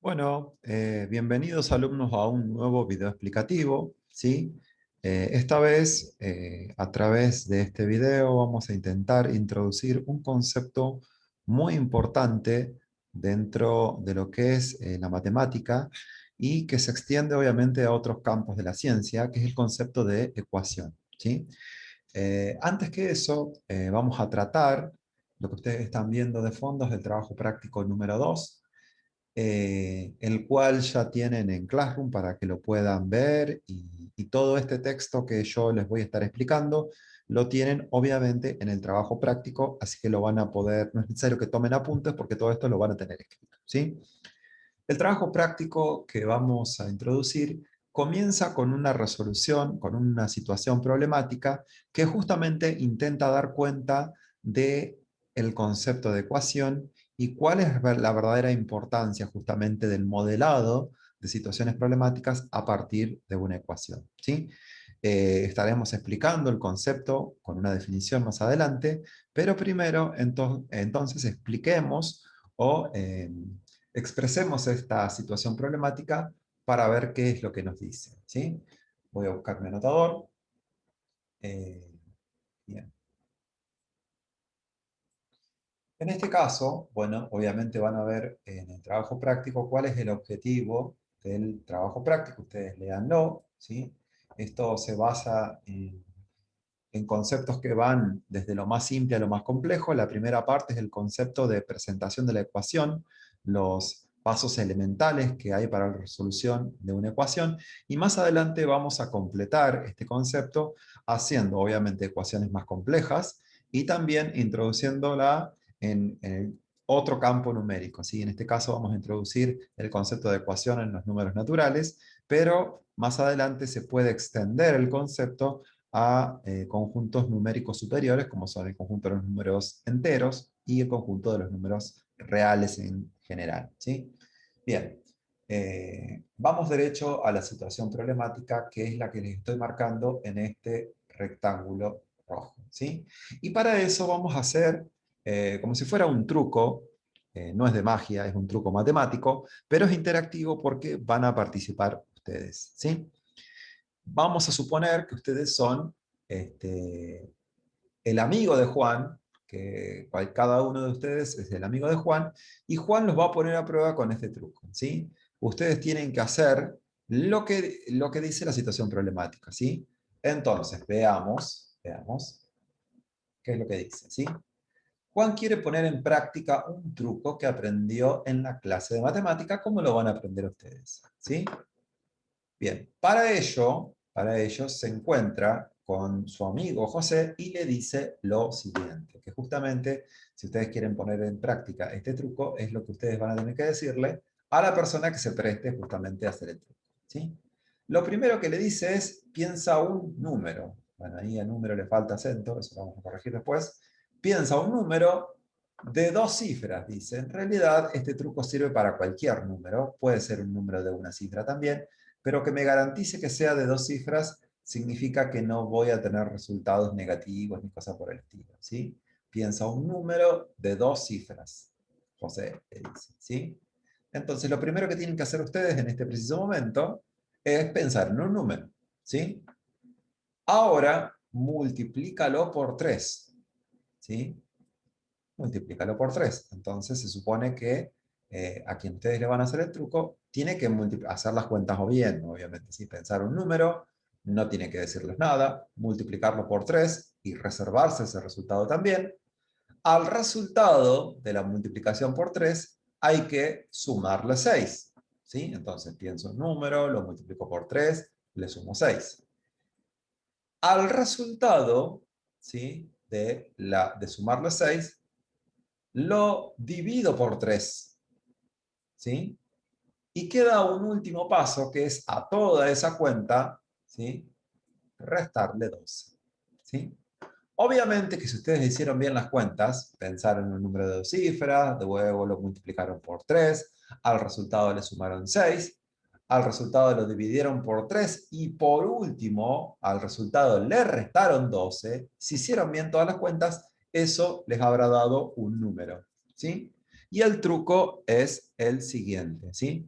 Bueno, bienvenidos alumnos a un nuevo video explicativo, ¿sí? Esta vez, a través de este video, vamos a intentar introducir un concepto muy importante dentro de lo que es la matemática y que se extiende obviamente a otros campos de la ciencia, que es el concepto de ecuación, ¿sí? Antes que eso, vamos a tratar lo que ustedes están viendo de fondo, es el trabajo práctico número 2, el cual ya tienen en Classroom para que lo puedan ver y todo este texto que yo les voy a estar explicando lo tienen obviamente en el trabajo práctico, así que lo van a poder, no es necesario que tomen apuntes porque todo esto lo van a tener escrito, ¿sí? El trabajo práctico que vamos a introducir comienza con una resolución, con una situación problemática que justamente intenta dar cuenta de el concepto de ecuación y cuál es la verdadera importancia justamente del modelado de situaciones problemáticas a partir de una ecuación, ¿sí? Estaremos explicando el concepto con una definición más adelante, pero primero entonces expliquemos o expresemos esta situación problemática para ver qué es lo que nos dice, ¿sí? Voy a buscar mi anotador. Eh, bien. En este caso, bueno, obviamente van a ver en el trabajo práctico cuál es el objetivo del trabajo práctico. Ustedes léanlo, ¿sí? Esto se basa en conceptos que van desde lo más simple a lo más complejo. La primera parte es el concepto de presentación de la ecuación, los pasos elementales que hay para la resolución de una ecuación, y más adelante vamos a completar este concepto haciendo obviamente ecuaciones más complejas y también introduciéndola en otro campo numérico, ¿sí? En este caso vamos a introducir el concepto de ecuación en los números naturales, pero más adelante se puede extender el concepto a conjuntos numéricos superiores, como son el conjunto de los números enteros y el conjunto de los números reales en general, ¿sí? Bien, vamos derecho a la situación problemática, que es la que les estoy marcando en este rectángulo rojo, ¿sí? Y para eso vamos a hacer como si fuera un truco. No es de magia, es un truco matemático, pero es interactivo porque van a participar ustedes, ¿sí? Vamos a suponer que ustedes son el amigo de Juan, que cada uno de ustedes es el amigo de Juan, y Juan los va a poner a prueba con este truco, ¿sí? Ustedes tienen que hacer lo que dice la situación problemática, ¿sí? Entonces, veamos qué es lo que dice, ¿sí? Juan quiere poner en práctica un truco que aprendió en la clase de matemática. ¿Cómo lo van a aprender ustedes? ¿Sí? Bien, para ello se encuentra con su amigo José y le dice lo siguiente, que justamente si ustedes quieren poner en práctica este truco, es lo que ustedes van a tener que decirle a la persona que se preste justamente a hacer el truco, ¿sí? Lo primero que le dice es, piensa un número. Bueno, ahí al número le falta acento, eso lo vamos a corregir después. Piensa un número de 2 cifras, dice. En realidad, este truco sirve para cualquier número, puede ser un número de una cifra también, pero que me garantice que sea de 2 cifras significa que no voy a tener resultados negativos ni cosas por el estilo, ¿sí? Piensa un número de 2 cifras, José le dice, ¿sí? Entonces, lo primero que tienen que hacer ustedes en este preciso momento es pensar en un número, ¿sí? Ahora, multiplícalo por 3, ¿sí? Multiplícalo por 3. Entonces se supone que a quien ustedes le van a hacer el truco, tiene que hacer las cuentas o bien, obviamente, si pensar un número, no tiene que decirles nada, multiplicarlo por 3 y reservarse ese resultado también. Al resultado de la multiplicación por 3 hay que sumarle 6, ¿sí? Entonces pienso un número, lo multiplico por 3, le sumo 6. Al resultado, ¿sí? de sumarle 6, lo divido por 3, ¿sí? Y queda un último paso que es a toda esa cuenta, ¿sí? Restarle 12, ¿sí? Obviamente que si ustedes hicieron bien las cuentas, pensaron en un número de 2 cifras, luego lo multiplicaron por 3, al resultado le sumaron 6, al resultado lo dividieron por 3 y por último, al resultado le restaron 12, si hicieron bien todas las cuentas, eso les habrá dado un número, ¿sí? Y el truco es el siguiente, ¿sí?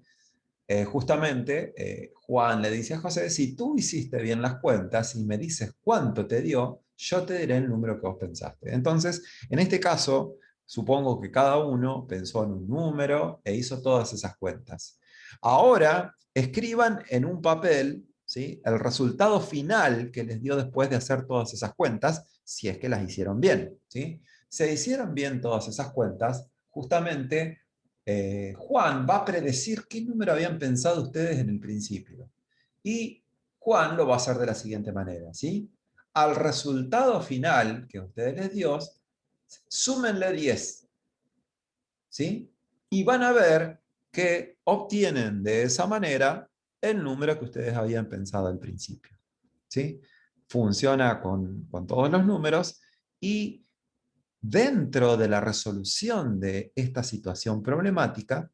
Justamente, Juan le dice a José, si tú hiciste bien las cuentas y me dices cuánto te dio, yo te diré el número que vos pensaste. Entonces, en este caso, supongo que cada uno pensó en un número e hizo todas esas cuentas. Ahora, escriban en un papel, ¿sí?, el resultado final que les dio después de hacer todas esas cuentas, si es que las hicieron bien, ¿sí? Si hicieron bien todas esas cuentas, justamente Juan va a predecir qué número habían pensado ustedes en el principio. Y Juan lo va a hacer de la siguiente manera, ¿sí? Al resultado final que ustedes les dio, súmenle 10, ¿sí? Y van a ver que obtienen de esa manera el número que ustedes habían pensado al principio, ¿sí? Funciona con todos los números y dentro de la resolución de esta situación problemática,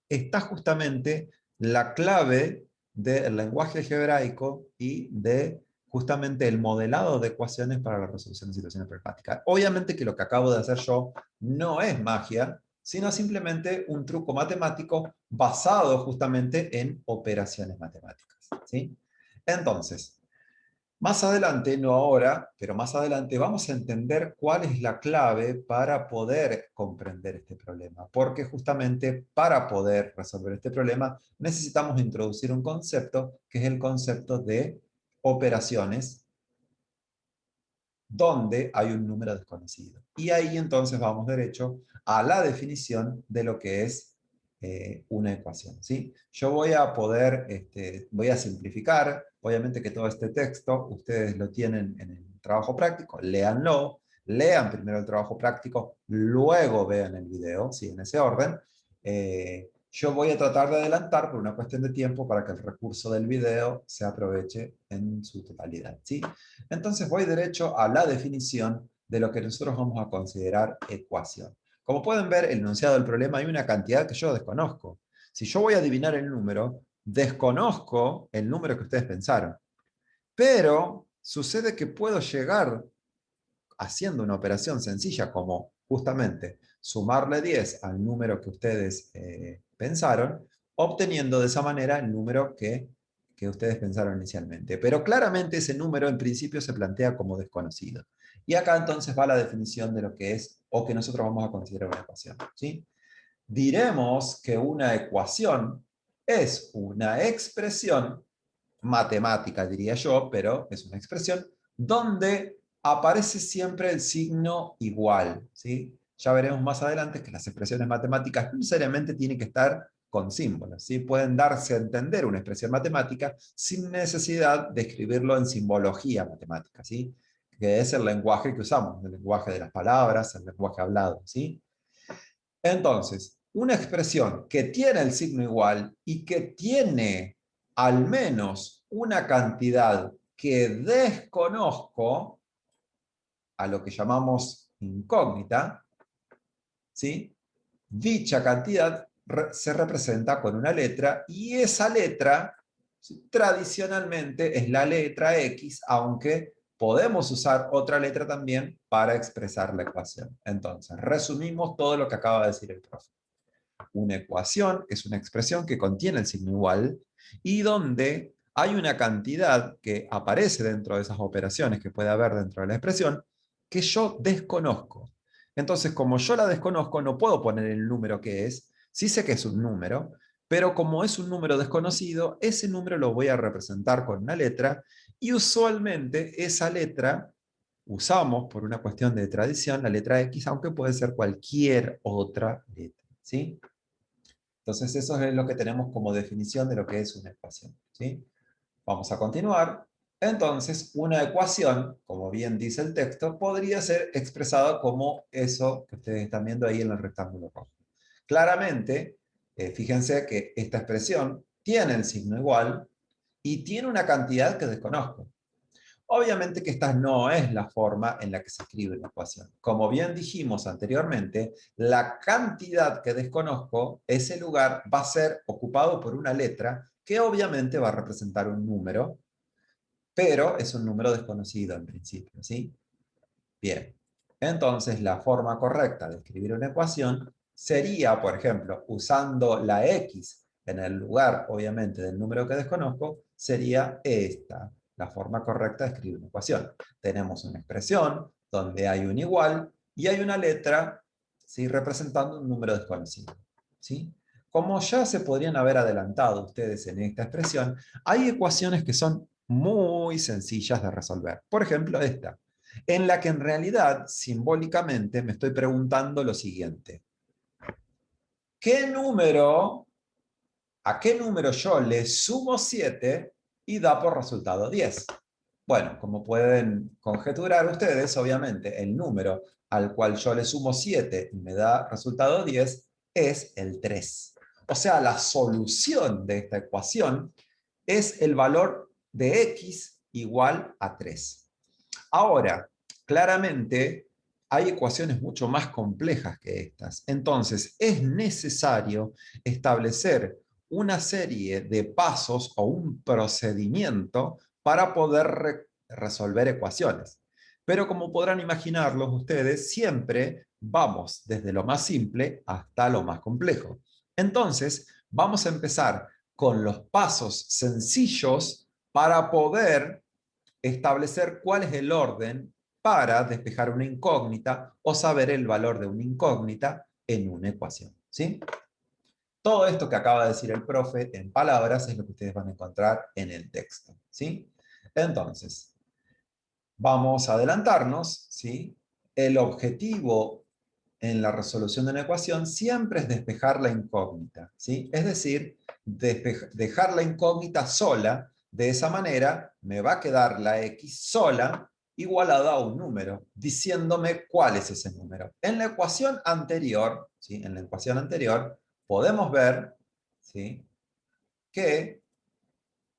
está justamente la clave del lenguaje algebraico y de justamente el modelado de ecuaciones para la resolución de situaciones problemáticas. Obviamente que lo que acabo de hacer yo no es magia, sino simplemente un truco matemático basado justamente en operaciones matemáticas, ¿sí? Entonces, más adelante, no ahora, pero más adelante vamos a entender cuál es la clave para poder comprender este problema, porque justamente para poder resolver este problema necesitamos introducir un concepto que es el concepto de operaciones donde hay un número desconocido. Y ahí entonces vamos derecho a la definición de lo que es una ecuación, ¿sí? Yo voy a poder, voy a simplificar, obviamente que todo este texto ustedes lo tienen en el trabajo práctico, léanlo, lean primero el trabajo práctico, luego vean el video, ¿sí? En ese orden. Yo voy a tratar de adelantar por una cuestión de tiempo para que el recurso del video se aproveche en su totalidad, ¿sí? Entonces voy derecho a la definición de lo que nosotros vamos a considerar ecuación. Como pueden ver, el enunciado del problema hay una cantidad que yo desconozco. Si yo voy a adivinar el número, desconozco el número que ustedes pensaron. Pero sucede que puedo llegar haciendo una operación sencilla como justamente sumarle 10 al número que ustedes pensaron, obteniendo de esa manera el número que ustedes pensaron inicialmente. Pero claramente ese número en principio se plantea como desconocido. Y acá entonces va la definición de lo que es o que nosotros vamos a considerar una ecuación, ¿sí? Diremos que una ecuación es una expresión matemática, diría yo, pero es una expresión donde aparece siempre el signo igual, ¿sí? Ya veremos más adelante que las expresiones matemáticas no necesariamente tienen que estar con símbolos, ¿sí? Pueden darse a entender una expresión matemática sin necesidad de escribirlo en simbología matemática, ¿sí? Que es el lenguaje que usamos, el lenguaje de las palabras, el lenguaje hablado, ¿sí? Entonces, una expresión que tiene el signo igual y que tiene al menos una cantidad que desconozco, a lo que llamamos incógnita, ¿sí? Dicha cantidad se representa con una letra y esa letra, ¿sí?, tradicionalmente es la letra X, aunque podemos usar otra letra también para expresar la ecuación. Entonces, resumimos todo lo que acaba de decir el profe. Una ecuación es una expresión que contiene el signo igual y donde hay una cantidad que aparece dentro de esas operaciones que puede haber dentro de la expresión que yo desconozco. Entonces, como yo la desconozco, no puedo poner el número que es. Sí sé que es un número, pero como es un número desconocido, ese número lo voy a representar con una letra y usualmente esa letra usamos, por una cuestión de tradición, la letra X, aunque puede ser cualquier otra letra, ¿sí? Entonces eso es lo que tenemos como definición de lo que es una ecuación, ¿sí? Vamos a continuar. Entonces, una ecuación, como bien dice el texto, podría ser expresada como eso que ustedes están viendo ahí en el rectángulo rojo. Claramente, fíjense que esta expresión tiene el signo igual y tiene una cantidad que desconozco. Obviamente que esta no es la forma en la que se escribe una ecuación. Como bien dijimos anteriormente, la cantidad que desconozco, ese lugar va a ser ocupado por una letra que obviamente va a representar un número, pero es un número desconocido en principio, ¿sí? Bien, entonces la forma correcta de escribir una ecuación sería, por ejemplo, usando la x en el lugar, obviamente, del número que desconozco, sería esta, la forma correcta de escribir una ecuación. Tenemos una expresión donde hay un igual y hay una letra, ¿sí?, representando un número desconocido, ¿sí? Como ya se podrían haber adelantado ustedes en esta expresión, hay ecuaciones que son muy sencillas de resolver. Por ejemplo, esta, en la que en realidad, simbólicamente, me estoy preguntando lo siguiente. ¿Qué número, a qué número yo le sumo 7 y da por resultado 10? Bueno, como pueden conjeturar ustedes, obviamente, el número al cual yo le sumo 7 y me da resultado 10 es el 3. O sea, la solución de esta ecuación es el valor de x igual a 3. Ahora, claramente, hay ecuaciones mucho más complejas que estas. Entonces, es necesario establecer una serie de pasos o un procedimiento para poder resolver ecuaciones. Pero como podrán imaginarlos ustedes, siempre vamos desde lo más simple hasta lo más complejo. Entonces, vamos a empezar con los pasos sencillos para poder establecer cuál es el orden para despejar una incógnita o saber el valor de una incógnita en una ecuación, ¿sí? Todo esto que acaba de decir el profe en palabras es lo que ustedes van a encontrar en el texto, ¿sí? Entonces, vamos a adelantarnos, ¿sí? El objetivo en la resolución de una ecuación siempre es despejar la incógnita, ¿sí? Es decir, dejar la incógnita sola. De esa manera me va a quedar la x sola igualada a un número, diciéndome cuál es ese número. En la ecuación anterior, ¿sí?, en la ecuación anterior podemos ver, ¿sí?, que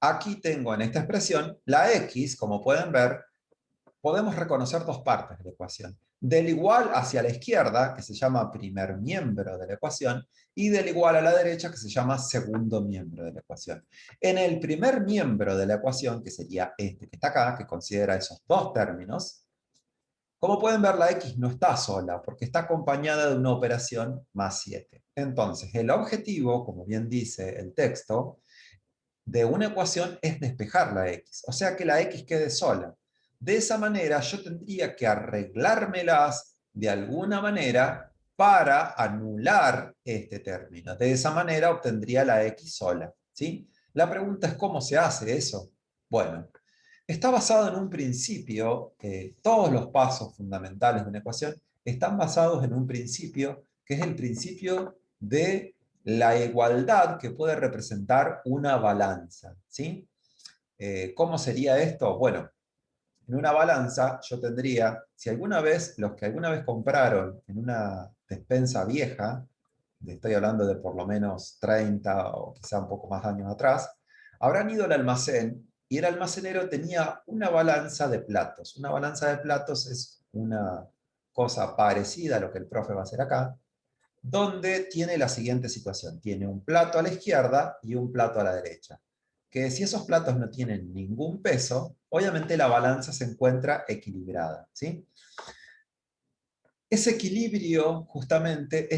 aquí tengo en esta expresión la x, como pueden ver, podemos reconocer dos partes de la ecuación. Del igual hacia la izquierda, que se llama primer miembro de la ecuación, y del igual a la derecha, que se llama segundo miembro de la ecuación. En el primer miembro de la ecuación, que sería este que está acá, que considera esos dos términos, como pueden ver, la x no está sola, porque está acompañada de una operación más 7. Entonces, el objetivo, como bien dice el texto, de una ecuación es despejar la x, o sea que la x quede sola. De esa manera yo tendría que arreglármelas de alguna manera para anular este término. De esa manera obtendría la x sola, ¿sí? La pregunta es ¿cómo se hace eso? Bueno, está basado en un principio, todos los pasos fundamentales de una ecuación están basados en un principio que es el principio de la igualdad que puede representar una balanza, ¿sí? ¿Cómo sería esto? Bueno, en una balanza yo tendría, si alguna vez, los que alguna vez compraron en una despensa vieja, estoy hablando de por lo menos 30 o quizá un poco más años atrás, habrán ido al almacén y el almacenero tenía una balanza de platos. Una balanza de platos es una cosa parecida a lo que el profe va a hacer acá, donde tiene la siguiente situación. Tiene un plato a la izquierda y un plato a la derecha. Que si esos platos no tienen ningún peso, obviamente la balanza se encuentra equilibrada, ¿sí? Ese equilibrio justamente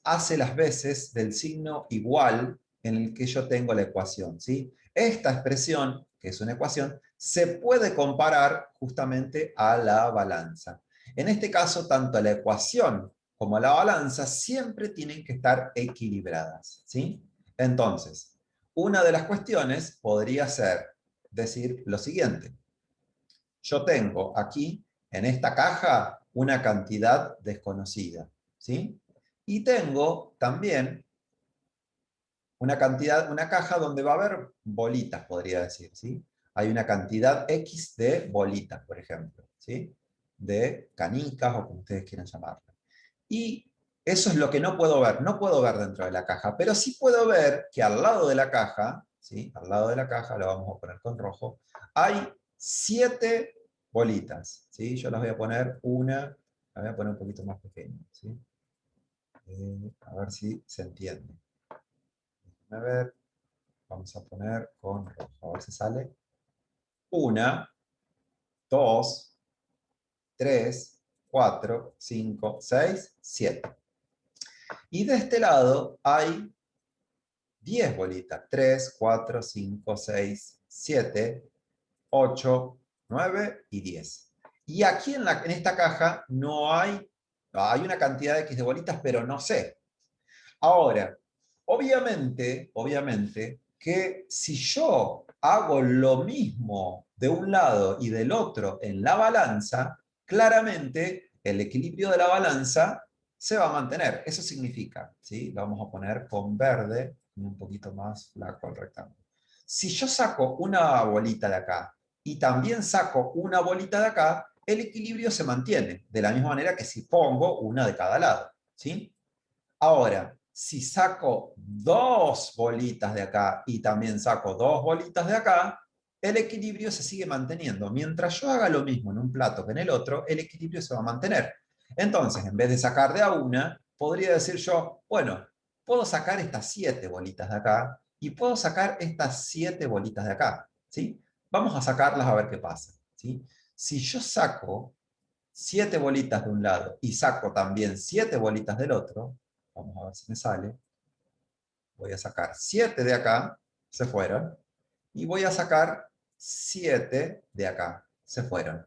hace las veces del signo igual en el que yo tengo la ecuación, ¿sí? Esta expresión, que es una ecuación, se puede comparar justamente a la balanza. En este caso, tanto la ecuación como la balanza siempre tienen que estar equilibradas, ¿sí? Entonces, una de las cuestiones podría ser decir lo siguiente. Yo tengo aquí, en esta caja, una cantidad desconocida, ¿sí? Y tengo también una caja donde va a haber bolitas, podría decir, ¿sí? Hay una cantidad X de bolitas, por ejemplo, ¿sí? De canicas o como ustedes quieran llamarlo. Y eso es lo que no puedo ver. No puedo ver dentro de la caja, pero sí puedo ver que al lado de la caja, ¿sí?, al lado de la caja, lo vamos a poner con rojo, hay 7 bolitas, ¿sí? Yo las voy a poner la voy a poner un poquito más pequeña, ¿sí? A ver si se entiende. A ver, vamos a poner con rojo, a ver si sale. 1, 2, 3, 4, 5, 6, 7. Y de este lado hay 10 bolitas. 3, 4, 5, 6, 7, 8, 9 y 10. Y aquí en esta caja no hay una cantidad de X de bolitas, pero no sé. Ahora, obviamente que si yo hago lo mismo de un lado y del otro en la balanza, claramente el equilibrio de la balanza se va a mantener. Eso significa, ¿sí? Lo vamos a poner con verde y un poquito más flaco el rectángulo. Si yo saco una bolita de acá y también saco una bolita de acá, el equilibrio se mantiene, de la misma manera que si pongo una de cada lado, ¿sí? Ahora, si saco dos bolitas de acá y también saco dos bolitas de acá, el equilibrio se sigue manteniendo. Mientras yo haga lo mismo en un plato que en el otro, el equilibrio se va a mantener. Entonces, en vez de sacar de a una, podría decir yo, bueno, puedo sacar estas 7 bolitas de acá y puedo sacar estas 7 bolitas de acá, ¿sí? Vamos a sacarlas a ver qué pasa, ¿sí? Si yo saco 7 bolitas de un lado y saco también 7 bolitas del otro, vamos a ver si me sale. Voy a sacar 7 de acá, se fueron. Y voy a sacar 7 de acá, se fueron.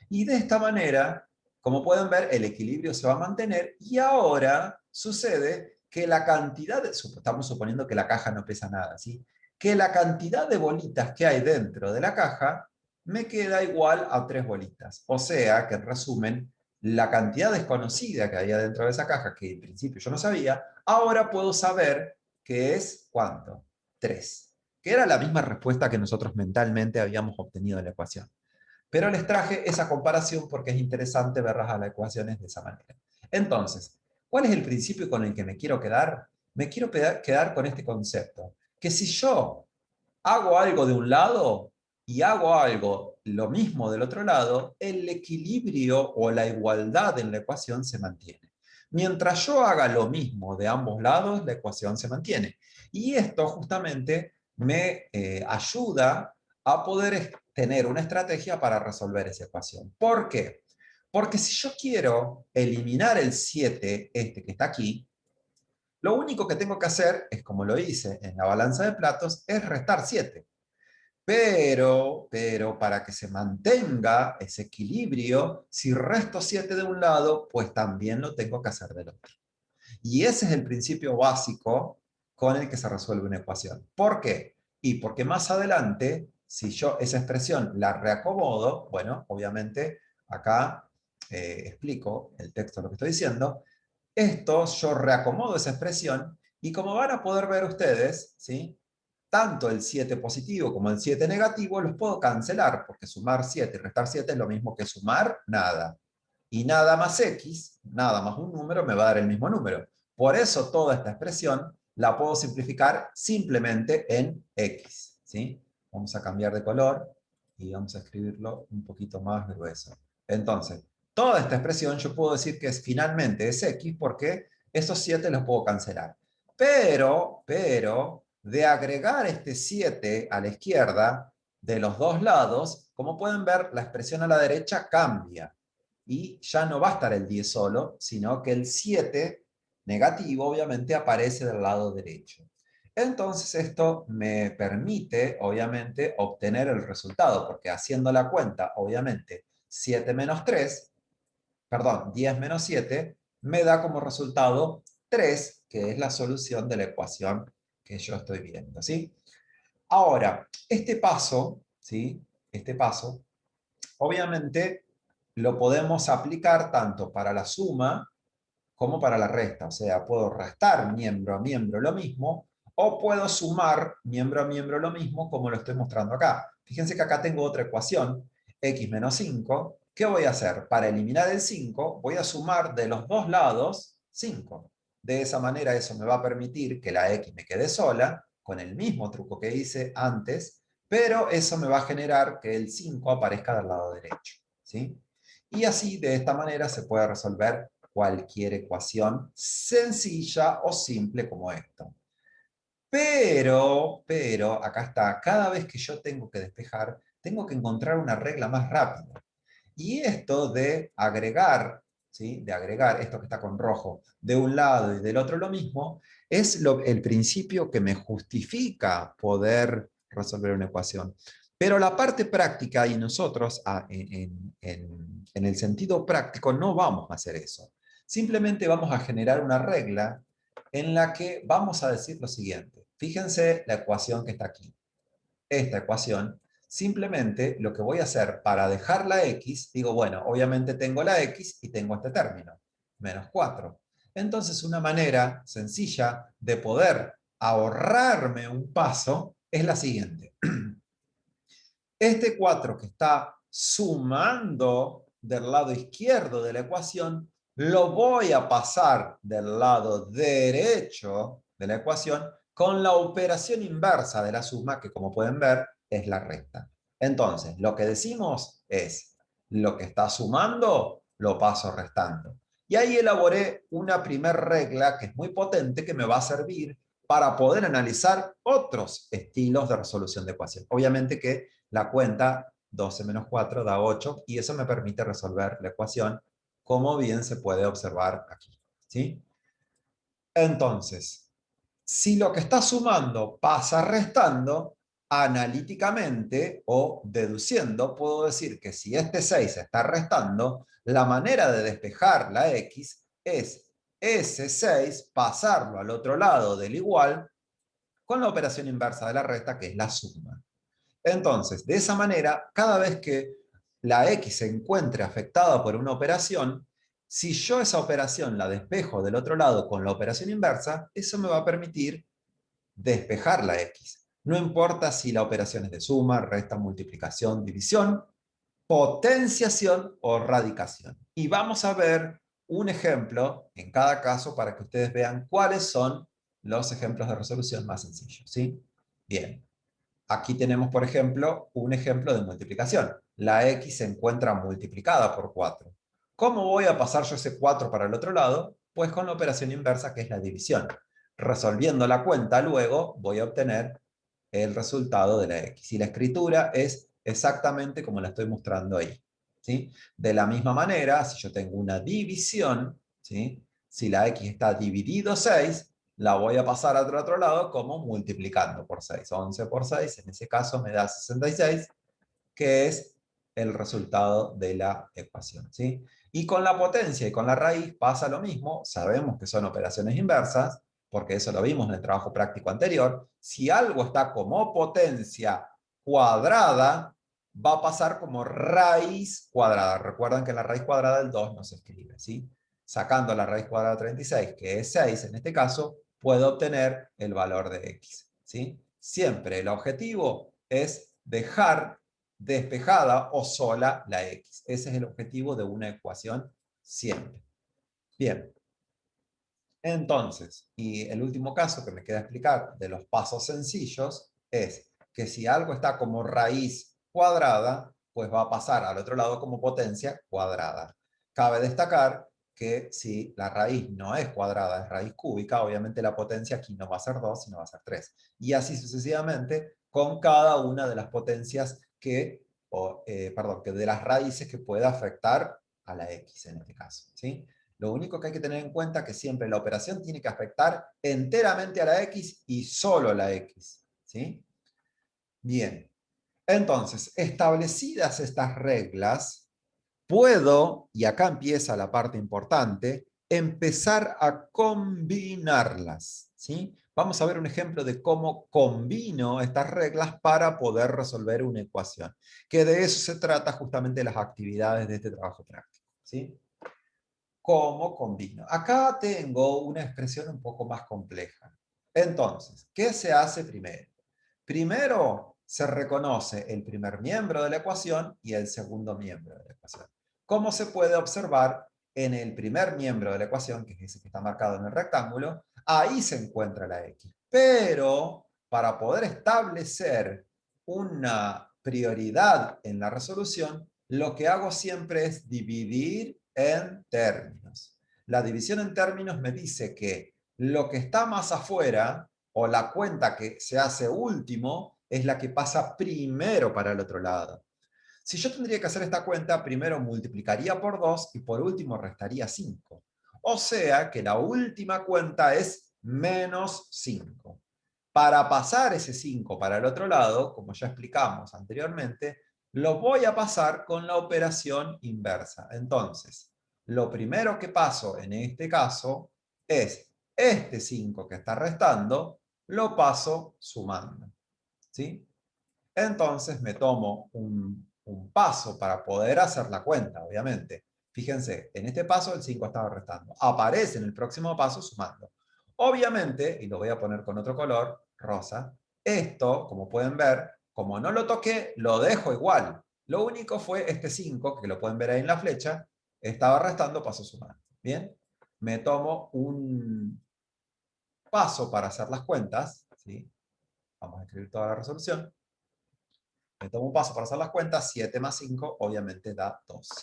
Y de esta manera, como pueden ver, el equilibrio se va a mantener. Y ahora sucede que la cantidad, estamos suponiendo que la caja no pesa nada, ¿sí? Que la cantidad de bolitas que hay dentro de la caja me queda igual a 3 bolitas. O sea que, en resumen, la cantidad desconocida que había dentro de esa caja, que en principio yo no sabía, ahora puedo saber que es, ¿cuánto? 3, que era la misma respuesta que nosotros mentalmente habíamos obtenido en la ecuación. Pero les traje esa comparación porque es interesante verlas a las ecuaciones de esa manera. Entonces, ¿cuál es el principio con el que me quiero quedar? Me quiero quedar con este concepto, que si yo hago algo de un lado y hago algo lo mismo del otro lado, el equilibrio o la igualdad en la ecuación se mantiene. Mientras yo haga lo mismo de ambos lados, la ecuación se mantiene. Y esto justamente me ayuda a poder tener una estrategia para resolver esa ecuación. ¿Por qué? Porque si yo quiero eliminar el 7, este que está aquí, lo único que tengo que hacer es, como lo hice en la balanza de platos, es restar 7. Pero para que se mantenga ese equilibrio, si resto 7 de un lado, pues también lo tengo que hacer del otro. Y ese es el principio básico con el que se resuelve una ecuación. ¿Por qué? Y porque más adelante, si yo esa expresión la reacomodo, bueno, obviamente acá explico el texto de lo que estoy diciendo, esto yo reacomodo esa expresión y como van a poder ver ustedes, ¿sí? Tanto el 7 positivo como el 7 negativo los puedo cancelar, porque sumar 7 y restar 7 es lo mismo que sumar nada. Y nada más x, nada más un número, me va a dar el mismo número. Por eso toda esta expresión la puedo simplificar simplemente en x, ¿sí? Vamos a cambiar de color y vamos a escribirlo un poquito más grueso. Entonces, toda esta expresión yo puedo decir que finalmente es x porque esos 7 los puedo cancelar. Pero, de agregar este 7 a la izquierda de los dos lados, como pueden ver, la expresión a la derecha cambia. Y ya no va a estar el 10 solo, sino que el 7 negativo obviamente aparece del lado derecho. Entonces esto me permite, obviamente, obtener el resultado, porque haciendo la cuenta, obviamente, 7 menos 3, perdón, 10 menos 7, me da como resultado 3, que es la solución de la ecuación que yo estoy viendo, ¿sí? Ahora, este paso, ¿sí? Este paso, obviamente, lo podemos aplicar tanto para la suma como para la resta. O sea, puedo restar miembro a miembro lo mismo, o puedo sumar miembro a miembro lo mismo, como lo estoy mostrando acá. Fíjense que acá tengo otra ecuación, x menos 5. ¿Qué voy a hacer? Para eliminar el 5, voy a sumar de los dos lados 5. De esa manera eso me va a permitir que la x me quede sola, con el mismo truco que hice antes, pero eso me va a generar que el 5 aparezca del lado derecho, ¿sí? Y así, de esta manera, se puede resolver cualquier ecuación sencilla o simple como esto. Pero, acá está, cada vez que yo tengo que despejar, tengo que encontrar una regla más rápida. Y esto de agregar ¿sí? De agregar esto que está con rojo de un lado y del otro lo mismo, es el principio que me justifica poder resolver una ecuación. Pero la parte práctica, y nosotros en el sentido práctico no vamos a hacer eso. Simplemente vamos a generar una regla en la que vamos a decir lo siguiente. Fíjense la ecuación que está aquí. Esta ecuación, simplemente lo que voy a hacer para dejar la x, digo, bueno, obviamente tengo la x y tengo este término, menos 4. Entonces, una manera sencilla de poder ahorrarme un paso es la siguiente. Este 4 que está sumando del lado izquierdo de la ecuación, lo voy a pasar del lado derecho de la ecuación con la operación inversa de la suma, que como pueden ver es la resta. Entonces, lo que decimos es, lo que está sumando, lo paso restando. Y ahí elaboré una primera regla que es muy potente, que me va a servir para poder analizar otros estilos de resolución de ecuación. Obviamente que la cuenta 12 menos 4 da 8 y eso me permite resolver la ecuación como bien se puede observar aquí. ¿Sí? Entonces, si lo que está sumando pasa restando, analíticamente o deduciendo, puedo decir que si este 6 está restando, la manera de despejar la x es ese 6 pasarlo al otro lado del igual con la operación inversa de la resta, que es la suma. Entonces, de esa manera, cada vez que la x se encuentre afectada por una operación, si yo esa operación la despejo del otro lado con la operación inversa, eso me va a permitir despejar la x. No importa si la operación es de suma, resta, multiplicación, división, potenciación o radicación. Y vamos a ver un ejemplo en cada caso para que ustedes vean cuáles son los ejemplos de resolución más sencillos. ¿Sí? Bien. Aquí tenemos, por ejemplo, un ejemplo de multiplicación. La x se encuentra multiplicada por 4. ¿Cómo voy a pasar yo ese 4 para el otro lado? Pues con la operación inversa, que es la división. Resolviendo la cuenta, luego voy a obtener el resultado de la x. Y la escritura es exactamente como la estoy mostrando ahí. ¿Sí? De la misma manera, si yo tengo una división, ¿sí? Si la x está dividido 6, la voy a pasar al otro lado como multiplicando por 6. 11 por 6, en ese caso me da 66, que es el resultado de la ecuación. ¿Sí? Y con la potencia y con la raíz pasa lo mismo. Sabemos que son operaciones inversas, porque eso lo vimos en el trabajo práctico anterior. Si algo está como potencia cuadrada, va a pasar como raíz cuadrada. Recuerdan que la raíz cuadrada del 2 no se escribe. ¿Sí? Sacando la raíz cuadrada de 36, que es 6 en este caso, puedo obtener el valor de x. ¿Sí? Siempre el objetivo es dejar despejada o sola la x. Ese es el objetivo de una ecuación siempre. Bien. Entonces, y el último caso que me queda explicar de los pasos sencillos es que si algo está como raíz cuadrada, pues va a pasar al otro lado como potencia cuadrada. Cabe destacar que si la raíz no es cuadrada, es raíz cúbica, obviamente la potencia aquí no va a ser 2, sino va a ser 3. Y así sucesivamente con cada una de las potencias que de las raíces que pueda afectar a la x en este caso. ¿Sí? Lo único que hay que tener en cuenta es que siempre la operación tiene que afectar enteramente a la x y solo a la x. ¿Sí? Bien. Entonces, establecidas estas reglas, puedo, y acá empieza la parte importante, empezar a combinarlas. ¿Sí? Vamos a ver un ejemplo de cómo combino estas reglas para poder resolver una ecuación. Que de eso se trata justamente las actividades de este trabajo práctico. ¿Sí? ¿Cómo combino? Acá tengo una expresión un poco más compleja. Entonces, ¿qué se hace primero? Primero se reconoce el primer miembro de la ecuación y el segundo miembro de la ecuación. Como se puede observar en el primer miembro de la ecuación, que es ese que está marcado en el rectángulo, ahí se encuentra la x. Pero para poder establecer una prioridad en la resolución, lo que hago siempre es dividir en términos. La división en términos me dice que lo que está más afuera, o la cuenta que se hace último, es la que pasa primero para el otro lado. Si yo tendría que hacer esta cuenta, primero multiplicaría por 2 y por último restaría 5. O sea que la última cuenta es menos 5. Para pasar ese 5 para el otro lado, como ya explicamos anteriormente, lo voy a pasar con la operación inversa. Entonces, lo primero que paso en este caso es este 5 que está restando, lo paso sumando. ¿Sí? Entonces me tomo un paso para poder hacer la cuenta, obviamente. Fíjense, en este paso el 5 estaba restando. Aparece en el próximo paso sumando. Obviamente, y lo voy a poner con otro color, rosa, esto, como pueden ver, como no lo toqué, lo dejo igual. Lo único fue este 5, que lo pueden ver ahí en la flecha, estaba restando, paso sumando. Bien, me tomo un paso para hacer las cuentas, ¿sí? Vamos a escribir toda la resolución. Me tomo un paso para hacer las cuentas, 7 más 5 obviamente da 12.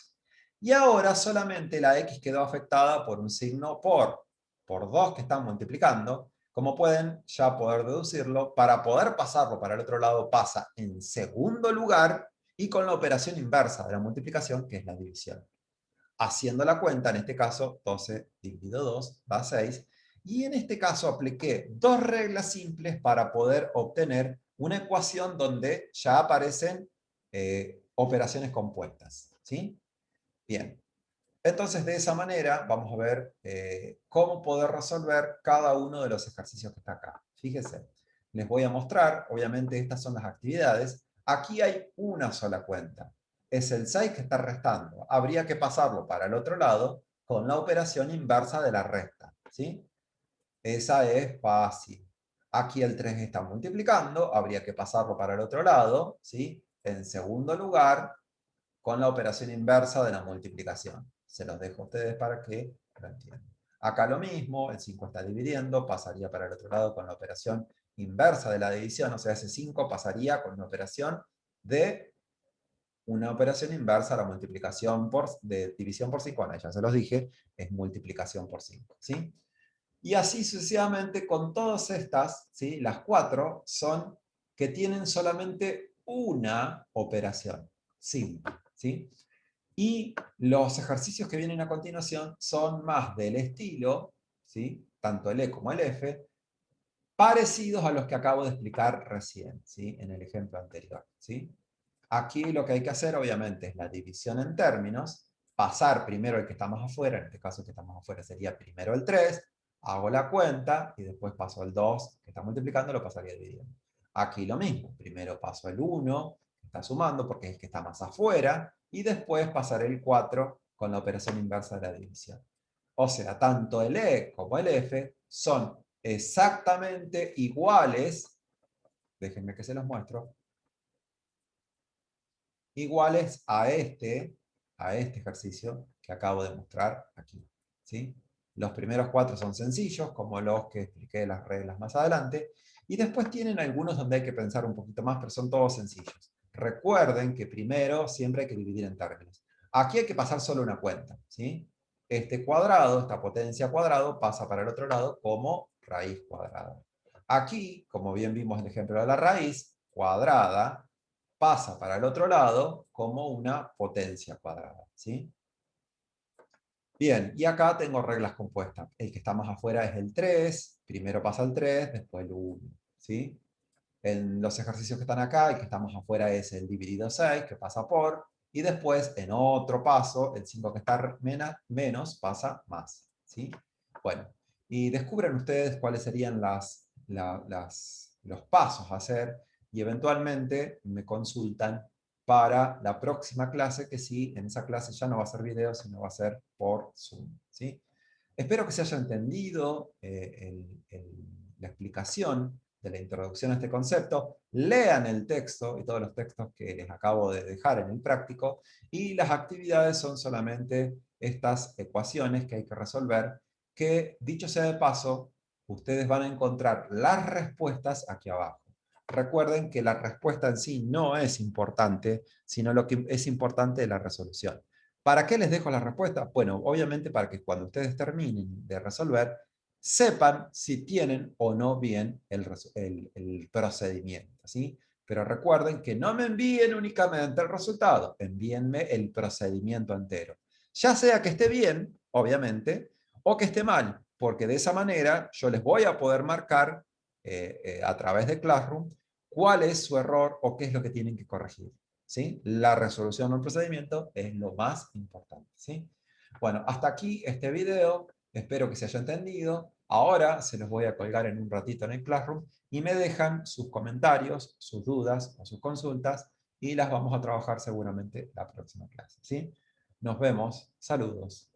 Y ahora solamente la x quedó afectada por un signo por 2 que están multiplicando. Como pueden ya poder deducirlo, para poder pasarlo para el otro lado pasa en segundo lugar y con la operación inversa de la multiplicación, que es la división. Haciendo la cuenta, en este caso 12 dividido 2 da 6. Y en este caso apliqué dos reglas simples para poder obtener una ecuación donde ya aparecen operaciones compuestas. ¿Sí? Bien. Entonces, de esa manera vamos a ver cómo poder resolver cada uno de los ejercicios que está acá. Fíjense, les voy a mostrar, obviamente estas son las actividades. Aquí hay una sola cuenta. Es el 6 que está restando. Habría que pasarlo para el otro lado con la operación inversa de la resta. ¿Sí? Esa es fácil. Aquí el 3 está multiplicando, habría que pasarlo para el otro lado. ¿Sí? En segundo lugar, con la operación inversa de la multiplicación. Se los dejo a ustedes para que lo entiendan. Acá lo mismo, el 5 está dividiendo, pasaría para el otro lado con la operación inversa de la división, o sea, ese 5 pasaría con una operación inversa a la multiplicación de división por 5. Bueno, ya se los dije, es multiplicación por 5. ¿Sí? Y así sucesivamente con todas estas, ¿sí? Las 4 son que tienen solamente una operación simple. ¿Sí? Y los ejercicios que vienen a continuación son más del estilo, ¿sí? Tanto el E como el F, parecidos a los que acabo de explicar recién, ¿sí? En el ejemplo anterior. ¿Sí? Aquí lo que hay que hacer, obviamente, es la división en términos, pasar primero el que está más afuera, en este caso el que está más afuera sería primero el 3, hago la cuenta y después paso el 2, que está multiplicando, lo pasaría dividiendo. Aquí lo mismo, primero paso el 1, que está sumando porque es el que está más afuera, y después pasaré el 4 con la operación inversa de la división. O sea, tanto el E como el F son exactamente iguales, déjenme que se los muestro, iguales a este ejercicio que acabo de mostrar aquí. ¿Sí? Los primeros 4 son sencillos, como los que expliqué las reglas más adelante, y después tienen algunos donde hay que pensar un poquito más, pero son todos sencillos. Recuerden que primero siempre hay que dividir en términos. Aquí hay que pasar solo una cuenta. ¿Sí? Este cuadrado, esta potencia cuadrado, pasa para el otro lado como raíz cuadrada. Aquí, como bien vimos en el ejemplo de la raíz cuadrada, pasa para el otro lado como una potencia cuadrada. ¿Sí? Bien, y acá tengo reglas compuestas. El que está más afuera es el 3, primero pasa el 3, después el 1. ¿Sí? En los ejercicios que están acá, el que está más afuera es el dividido 6, que pasa por, y después en otro paso, el 5 que está menos pasa más. ¿Sí? Bueno, y descubren ustedes cuáles serían los pasos a hacer y eventualmente me consultan para la próxima clase, que sí, en esa clase ya no va a ser video, sino va a ser por Zoom. ¿Sí? Espero que se haya entendido la explicación de la introducción a este concepto. Lean el texto y todos los textos que les acabo de dejar en el práctico, y las actividades son solamente estas ecuaciones que hay que resolver, que, dicho sea de paso, ustedes van a encontrar las respuestas aquí abajo. Recuerden que la respuesta en sí no es importante, sino lo que es importante es la resolución. ¿Para qué les dejo la respuesta? Bueno, obviamente para que cuando ustedes terminen de resolver, sepan si tienen o no bien el procedimiento. ¿Sí? Pero recuerden que no me envíen únicamente el resultado, envíenme el procedimiento entero. Ya sea que esté bien, obviamente, o que esté mal, porque de esa manera yo les voy a poder marcar a través de Classroom cuál es su error o qué es lo que tienen que corregir. ¿Sí? La resolución del procedimiento es lo más importante. ¿Sí? Bueno, hasta aquí este video. Espero que se haya entendido. Ahora se los voy a colgar en un ratito en el Classroom y me dejan sus comentarios, sus dudas o sus consultas y las vamos a trabajar seguramente la próxima clase. ¿Sí? Nos vemos. Saludos.